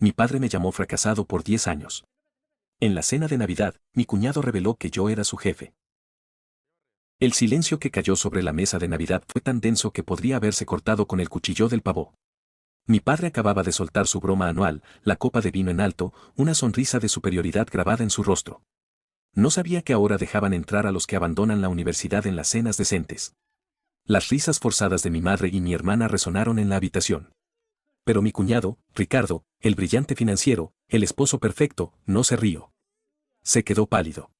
Mi padre me llamó fracasado por 10 años. En la cena de Navidad, mi cuñado reveló que yo era su jefe. El silencio que cayó sobre la mesa de Navidad fue tan denso que podría haberse cortado con el cuchillo del pavo. Mi padre acababa de soltar su broma anual, la copa de vino en alto, una sonrisa de superioridad grabada en su rostro. No sabía que ahora dejaban entrar a los que abandonan la universidad en las cenas decentes. Las risas forzadas de mi madre y mi hermana resonaron en la habitación. Pero mi cuñado, Ricardo, el brillante financiero, el esposo perfecto, no se rió. Se quedó pálido.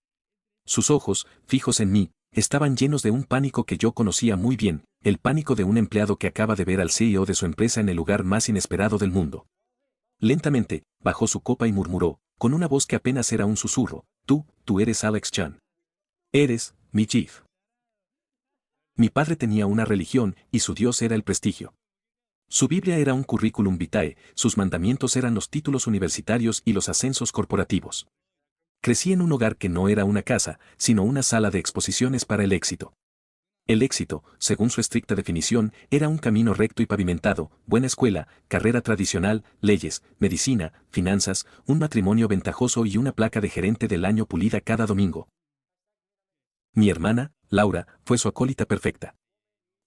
Sus ojos, fijos en mí, estaban llenos de un pánico que yo conocía muy bien, el pánico de un empleado que acaba de ver al CEO de su empresa en el lugar más inesperado del mundo. Lentamente, bajó su copa y murmuró, con una voz que apenas era un susurro, tú eres Alex Chan. Eres, mi chief. Mi padre tenía una religión y su Dios era el prestigio. Su Biblia era un currículum vitae, sus mandamientos eran los títulos universitarios y los ascensos corporativos. Crecí en un hogar que no era una casa, sino una sala de exposiciones para el éxito. El éxito, según su estricta definición, era un camino recto y pavimentado, buena escuela, carrera tradicional, leyes, medicina, finanzas, un matrimonio ventajoso y una placa de gerente del año pulida cada domingo. Mi hermana, Laura, fue su acólita perfecta.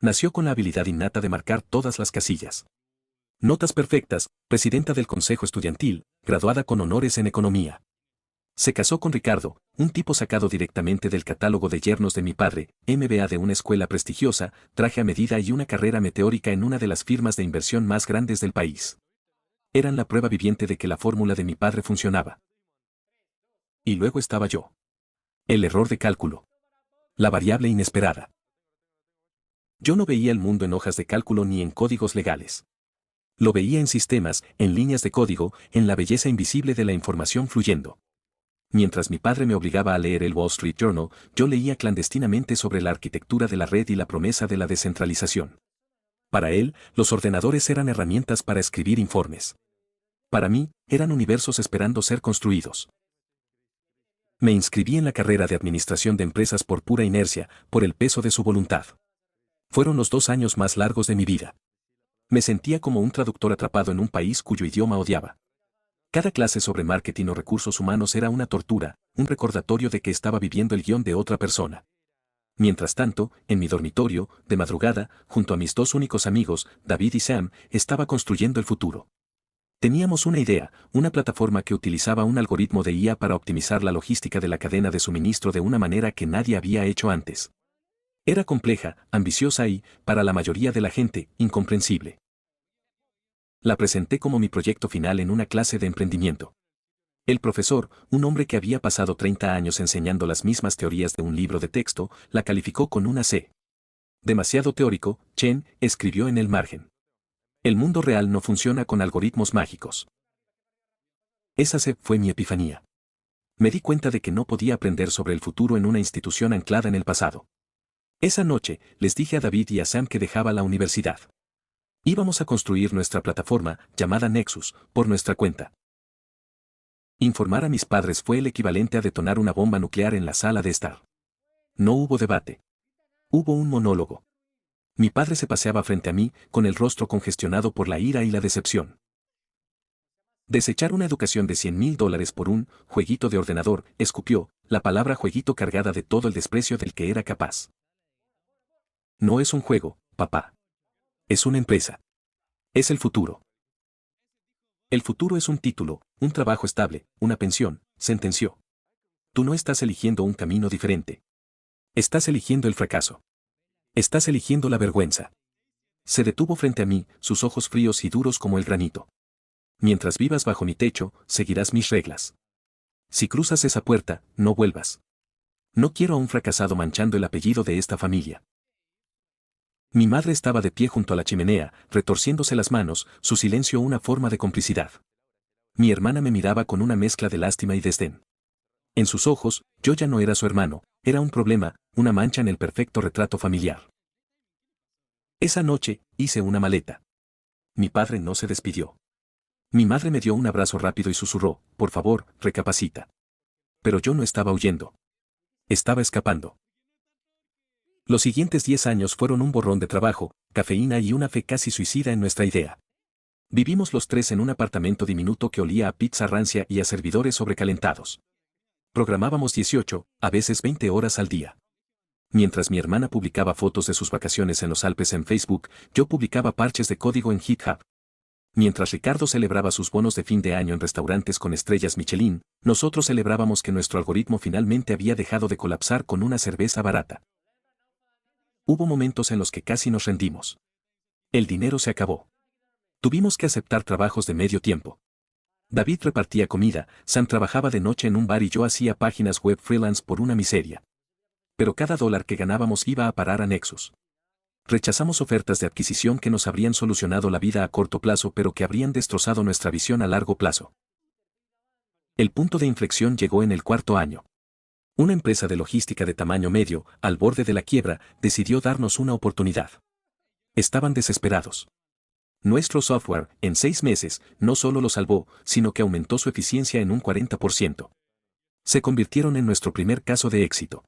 Nació con la habilidad innata de marcar todas las casillas. Notas perfectas, presidenta del consejo estudiantil, graduada con honores en economía. Se casó con Ricardo, un tipo sacado directamente del catálogo de yernos de mi padre, MBA de una escuela prestigiosa, traje a medida y una carrera meteórica en una de las firmas de inversión más grandes del país. Eran la prueba viviente de que la fórmula de mi padre funcionaba. Y luego estaba yo. El error de cálculo. La variable inesperada. Yo no veía el mundo en hojas de cálculo ni en códigos legales. Lo veía en sistemas, en líneas de código, en la belleza invisible de la información fluyendo. Mientras mi padre me obligaba a leer el Wall Street Journal, yo leía clandestinamente sobre la arquitectura de la red y la promesa de la descentralización. Para él, los ordenadores eran herramientas para escribir informes. Para mí, eran universos esperando ser construidos. Me inscribí en la carrera de administración de empresas por pura inercia, por el peso de su voluntad. Fueron los 2 años más largos de mi vida. Me sentía como un traductor atrapado en un país cuyo idioma odiaba. Cada clase sobre marketing o recursos humanos era una tortura, un recordatorio de que estaba viviendo el guión de otra persona. Mientras tanto, en mi dormitorio, de madrugada, junto a mis 2 únicos amigos, David y Sam, estaba construyendo el futuro. Teníamos una idea, una plataforma que utilizaba un algoritmo de IA para optimizar la logística de la cadena de suministro de una manera que nadie había hecho antes. Era compleja, ambiciosa y, para la mayoría de la gente, incomprensible. La presenté como mi proyecto final en una clase de emprendimiento. El profesor, un hombre que había pasado 30 años enseñando las mismas teorías de un libro de texto, la calificó con una C. Demasiado teórico, Chen escribió en el margen. El mundo real no funciona con algoritmos mágicos. Esa C fue mi epifanía. Me di cuenta de que no podía aprender sobre el futuro en una institución anclada en el pasado. Esa noche, les dije a David y a Sam que dejaba la universidad. Íbamos a construir nuestra plataforma, llamada Nexus, por nuestra cuenta. Informar a mis padres fue el equivalente a detonar una bomba nuclear en la sala de estar. No hubo debate. Hubo un monólogo. Mi padre se paseaba frente a mí, con el rostro congestionado por la ira y la decepción. Desechar una educación de $100,000 por un jueguito de ordenador, escupió, la palabra jueguito cargada de todo el desprecio del que era capaz. No es un juego, papá. Es una empresa. Es el futuro. El futuro es un título, un trabajo estable, una pensión, sentenció. Tú no estás eligiendo un camino diferente. Estás eligiendo el fracaso. Estás eligiendo la vergüenza. Se detuvo frente a mí, sus ojos fríos y duros como el granito. Mientras vivas bajo mi techo, seguirás mis reglas. Si cruzas esa puerta, no vuelvas. No quiero a un fracasado manchando el apellido de esta familia. Mi madre estaba de pie junto a la chimenea, retorciéndose las manos, su silencio una forma de complicidad. Mi hermana me miraba con una mezcla de lástima y desdén. En sus ojos, yo ya no era su hermano, era un problema, una mancha en el perfecto retrato familiar. Esa noche, hice una maleta. Mi padre no se despidió. Mi madre me dio un abrazo rápido y susurró, por favor, recapacita. Pero yo no estaba huyendo. Estaba escapando. Los siguientes 10 años fueron un borrón de trabajo, cafeína y una fe casi suicida en nuestra idea. Vivimos los tres en un apartamento diminuto que olía a pizza rancia y a servidores sobrecalentados. Programábamos 18, a veces 20 horas al día. Mientras mi hermana publicaba fotos de sus vacaciones en los Alpes en Facebook, yo publicaba parches de código en GitHub. Mientras Ricardo celebraba sus bonos de fin de año en restaurantes con estrellas Michelin, nosotros celebrábamos que nuestro algoritmo finalmente había dejado de colapsar con una cerveza barata. Hubo momentos en los que casi nos rendimos. El dinero se acabó. Tuvimos que aceptar trabajos de medio tiempo. David repartía comida, Sam trabajaba de noche en un bar y yo hacía páginas web freelance por una miseria. Pero cada dólar que ganábamos iba a parar a Nexus. Rechazamos ofertas de adquisición que nos habrían solucionado la vida a corto plazo pero que habrían destrozado nuestra visión a largo plazo. El punto de inflexión llegó en el cuarto año. Una empresa de logística de tamaño medio, al borde de la quiebra, decidió darnos una oportunidad. Estaban desesperados. Nuestro software, en 6 meses, no solo lo salvó, sino que aumentó su eficiencia en un 40%. Se convirtieron en nuestro primer caso de éxito.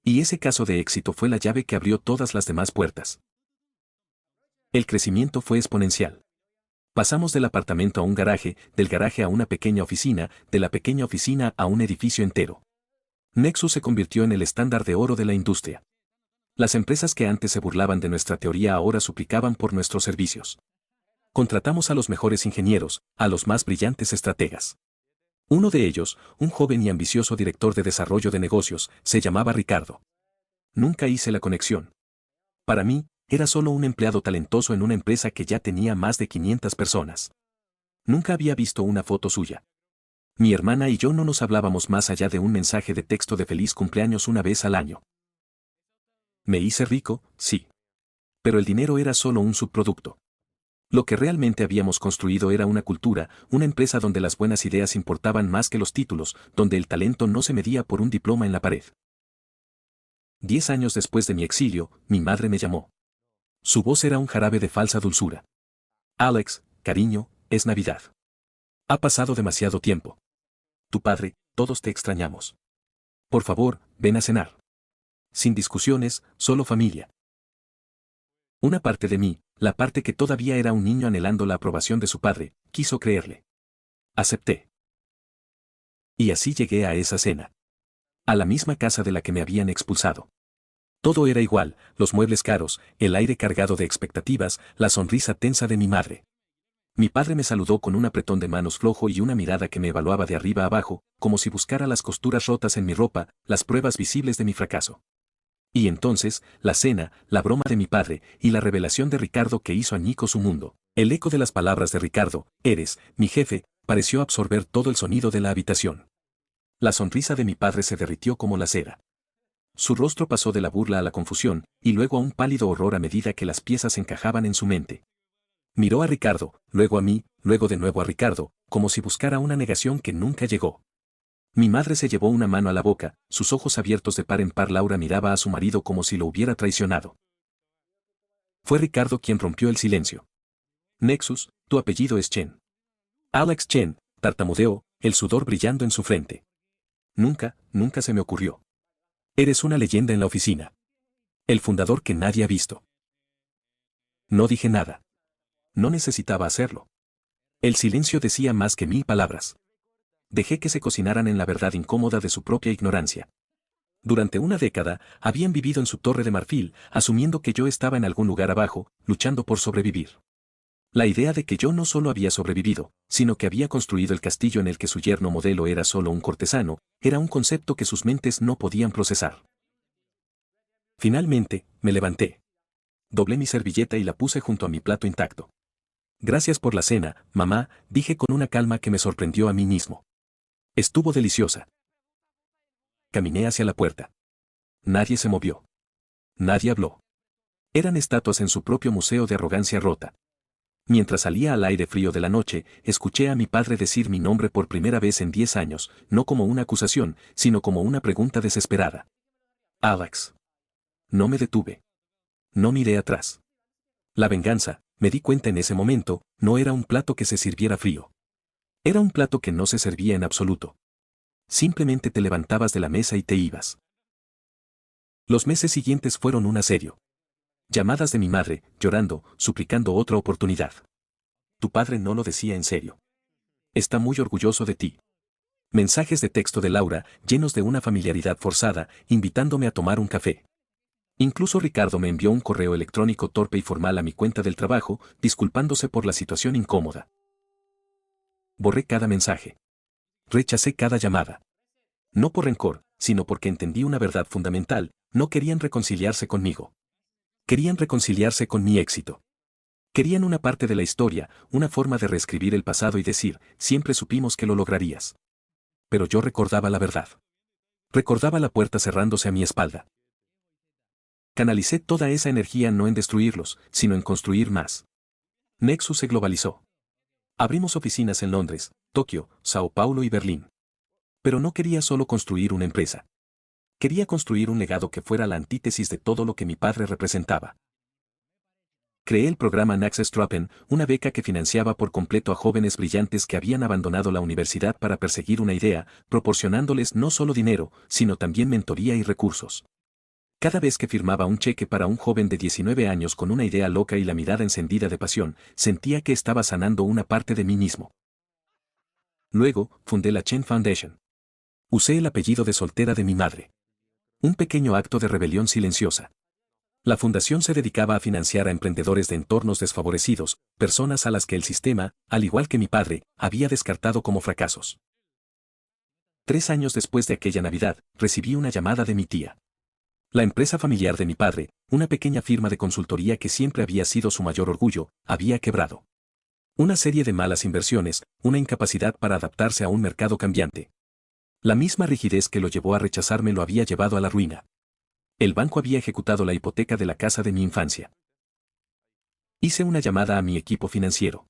Y ese caso de éxito fue la llave que abrió todas las demás puertas. El crecimiento fue exponencial. Pasamos del apartamento a un garaje, del garaje a una pequeña oficina, de la pequeña oficina a un edificio entero. Nexus se convirtió en el estándar de oro de la industria. Las empresas que antes se burlaban de nuestra teoría ahora suplicaban por nuestros servicios. Contratamos a los mejores ingenieros, a los más brillantes estrategas. Uno de ellos, un joven y ambicioso director de desarrollo de negocios, se llamaba Ricardo. Nunca hice la conexión. Para mí, era solo un empleado talentoso en una empresa que ya tenía más de 500 personas. Nunca había visto una foto suya. Mi hermana y yo no nos hablábamos más allá de un mensaje de texto de feliz cumpleaños una vez al año. Me hice rico, sí. Pero el dinero era solo un subproducto. Lo que realmente habíamos construido era una cultura, una empresa donde las buenas ideas importaban más que los títulos, donde el talento no se medía por un diploma en la pared. 10 años después de mi exilio, mi madre me llamó. Su voz era un jarabe de falsa dulzura. Alex, cariño, es Navidad. Ha pasado demasiado tiempo. Tu padre, todos te extrañamos. Por favor, ven a cenar. Sin discusiones, solo familia. Una parte de mí, la parte que todavía era un niño anhelando la aprobación de su padre, quiso creerle. Acepté. Y así llegué a esa cena. A la misma casa de la que me habían expulsado. Todo era igual, los muebles caros, el aire cargado de expectativas, la sonrisa tensa de mi madre. Mi padre me saludó con un apretón de manos flojo y una mirada que me evaluaba de arriba a abajo, como si buscara las costuras rotas en mi ropa, las pruebas visibles de mi fracaso. Y entonces, la cena, la broma de mi padre, y la revelación de Ricardo que hizo añicos su mundo. El eco de las palabras de Ricardo, eres, mi jefe, pareció absorber todo el sonido de la habitación. La sonrisa de mi padre se derritió como la cera. Su rostro pasó de la burla a la confusión, y luego a un pálido horror a medida que las piezas encajaban en su mente. Miró a Ricardo, luego a mí, luego de nuevo a Ricardo, como si buscara una negación que nunca llegó. Mi madre se llevó una mano a la boca, sus ojos abiertos de par en par. Laura miraba a su marido como si lo hubiera traicionado. Fue Ricardo quien rompió el silencio. Nexus, tu apellido es Chen. Alex Chen, tartamudeó, el sudor brillando en su frente. Nunca se me ocurrió. Eres una leyenda en la oficina. El fundador que nadie ha visto. No dije nada. No necesitaba hacerlo. El silencio decía más que 1000 palabras. Dejé que se cocinaran en la verdad incómoda de su propia ignorancia. Durante una década, habían vivido en su torre de marfil, asumiendo que yo estaba en algún lugar abajo, luchando por sobrevivir. La idea de que yo no solo había sobrevivido, sino que había construido el castillo en el que su yerno modelo era solo un cortesano, era un concepto que sus mentes no podían procesar. Finalmente, me levanté. Doblé mi servilleta y la puse junto a mi plato intacto. Gracias por la cena, mamá, dije con una calma que me sorprendió a mí mismo. Estuvo deliciosa. Caminé hacia la puerta. Nadie se movió. Nadie habló. Eran estatuas en su propio museo de arrogancia rota. Mientras salía al aire frío de la noche, escuché a mi padre decir mi nombre por primera vez en 10 años, no como una acusación, sino como una pregunta desesperada. Alex. No me detuve. No miré atrás. La venganza, me di cuenta en ese momento, no era un plato que se sirviera frío. Era un plato que no se servía en absoluto. Simplemente te levantabas de la mesa y te ibas. Los meses siguientes fueron un asedio. Llamadas de mi madre, llorando, suplicando otra oportunidad. tu padre no lo decía en serio. Está muy orgulloso de ti. Mensajes de texto de Laura, llenos de una familiaridad forzada, invitándome a tomar un café. Incluso Ricardo me envió un correo electrónico torpe y formal a mi cuenta del trabajo, disculpándose por la situación incómoda. Borré cada mensaje. Rechacé cada llamada. No por rencor, sino porque entendí una verdad fundamental: no querían reconciliarse conmigo. Querían reconciliarse con mi éxito. Querían una parte de la historia, una forma de reescribir el pasado y decir, siempre supimos que lo lograrías. Pero yo recordaba la verdad. Recordaba la puerta cerrándose a mi espalda. Canalicé toda esa energía no en destruirlos, sino en construir más. Nexus se globalizó. Abrimos oficinas en Londres, Tokio, Sao Paulo y Berlín. Pero no quería solo construir una empresa. Quería construir un legado que fuera la antítesis de todo lo que mi padre representaba. Creé el programa Naxxtrapen, una beca que financiaba por completo a jóvenes brillantes que habían abandonado la universidad para perseguir una idea, proporcionándoles no solo dinero, sino también mentoría y recursos. Cada vez que firmaba un cheque para un joven de 19 años con una idea loca y la mirada encendida de pasión, sentía que estaba sanando una parte de mí mismo. Luego, fundé la Chen Foundation. Usé el apellido de soltera de mi madre. Un pequeño acto de rebelión silenciosa. La fundación se dedicaba a financiar a emprendedores de entornos desfavorecidos, personas a las que el sistema, al igual que mi padre, había descartado como fracasos. 3 años después de aquella Navidad, recibí una llamada de mi tía. La empresa familiar de mi padre, una pequeña firma de consultoría que siempre había sido su mayor orgullo, había quebrado. Una serie de malas inversiones, una incapacidad para adaptarse a un mercado cambiante. La misma rigidez que lo llevó a rechazarme lo había llevado a la ruina. El banco había ejecutado la hipoteca de la casa de mi infancia. Hice una llamada a mi equipo financiero.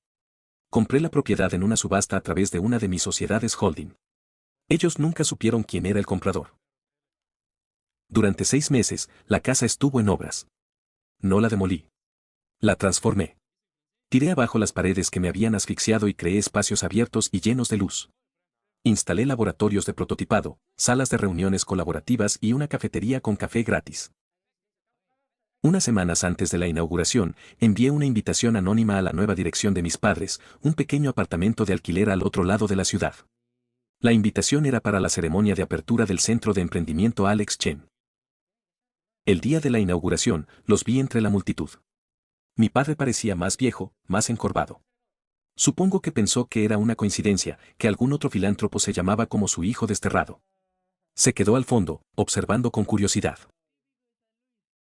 Compré la propiedad en una subasta a través de una de mis sociedades holding. Ellos nunca supieron quién era el comprador. Durante 6 meses, la casa estuvo en obras. No la demolí. La transformé. Tiré abajo las paredes que me habían asfixiado y creé espacios abiertos y llenos de luz. Instalé laboratorios de prototipado, salas de reuniones colaborativas y una cafetería con café gratis. Unas semanas antes de la inauguración, envié una invitación anónima a la nueva dirección de mis padres, un pequeño apartamento de alquiler al otro lado de la ciudad. La invitación era para la ceremonia de apertura del Centro de Emprendimiento Alex Chen. El día de la inauguración, los vi entre la multitud. Mi padre parecía más viejo, más encorvado. Supongo que pensó que era una coincidencia, que algún otro filántropo se llamaba como su hijo desterrado. Se quedó al fondo, observando con curiosidad.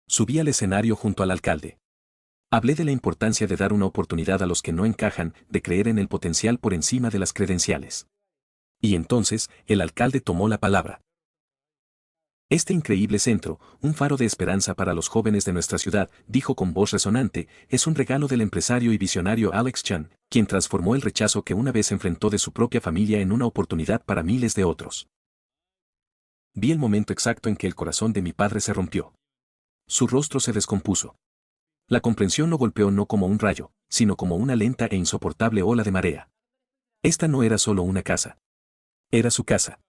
Subí al escenario junto al alcalde. Hablé de la importancia de dar una oportunidad a los que no encajan, de creer en el potencial por encima de las credenciales. Y entonces, el alcalde tomó la palabra. Este increíble centro, un faro de esperanza para los jóvenes de nuestra ciudad, dijo con voz resonante, es un regalo del empresario y visionario Alex Chen, quien transformó el rechazo que una vez enfrentó de su propia familia en una oportunidad para miles de otros. Vi el momento exacto en que el corazón de mi padre se rompió. Su rostro se descompuso. La comprensión lo golpeó no como un rayo, sino como una lenta e insoportable ola de marea. Esta no era solo una casa. Era su casa.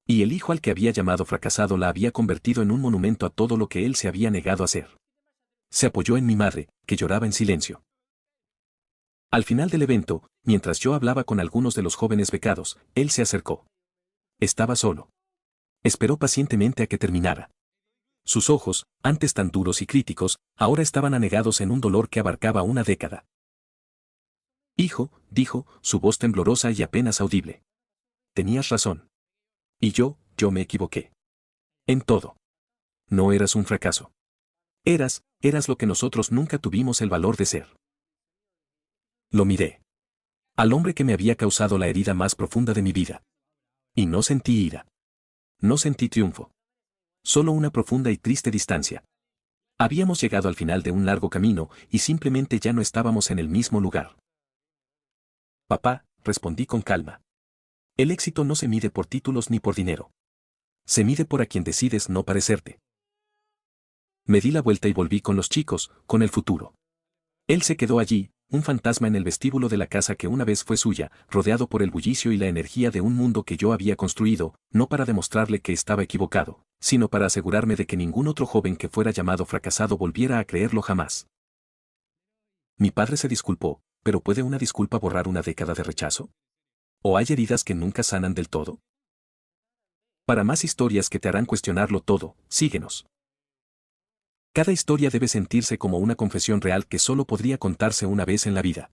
Y el hijo al que había llamado fracasado la había convertido en un monumento a todo lo que él se había negado a hacer. Se apoyó en mi madre, que lloraba en silencio. Al final del evento, mientras yo hablaba con algunos de los jóvenes becados, él se acercó. Estaba solo. Esperó pacientemente a que terminara. Sus ojos, antes tan duros y críticos, ahora estaban anegados en un dolor que abarcaba una década. Hijo, dijo, su voz temblorosa y apenas audible. Tenías razón. Y yo me equivoqué. En todo. No eras un fracaso. Eras lo que nosotros nunca tuvimos el valor de ser. Lo miré. Al hombre que me había causado la herida más profunda de mi vida. Y no sentí ira. No sentí triunfo. Solo una profunda y triste distancia. Habíamos llegado al final de un largo camino y simplemente ya no estábamos en el mismo lugar. Papá, respondí con calma. El éxito no se mide por títulos ni por dinero. Se mide por a quien decides no parecerte. Me di la vuelta y volví con los chicos, con el futuro. Él se quedó allí, un fantasma en el vestíbulo de la casa que una vez fue suya, rodeado por el bullicio y la energía de un mundo que yo había construido, no para demostrarle que estaba equivocado, sino para asegurarme de que ningún otro joven que fuera llamado fracasado volviera a creerlo jamás. Mi padre se disculpó, pero ¿puede una disculpa borrar una década de rechazo? ¿O hay heridas que nunca sanan del todo? Para más historias que te harán cuestionarlo todo, síguenos. Cada historia debe sentirse como una confesión real que solo podría contarse una vez en la vida.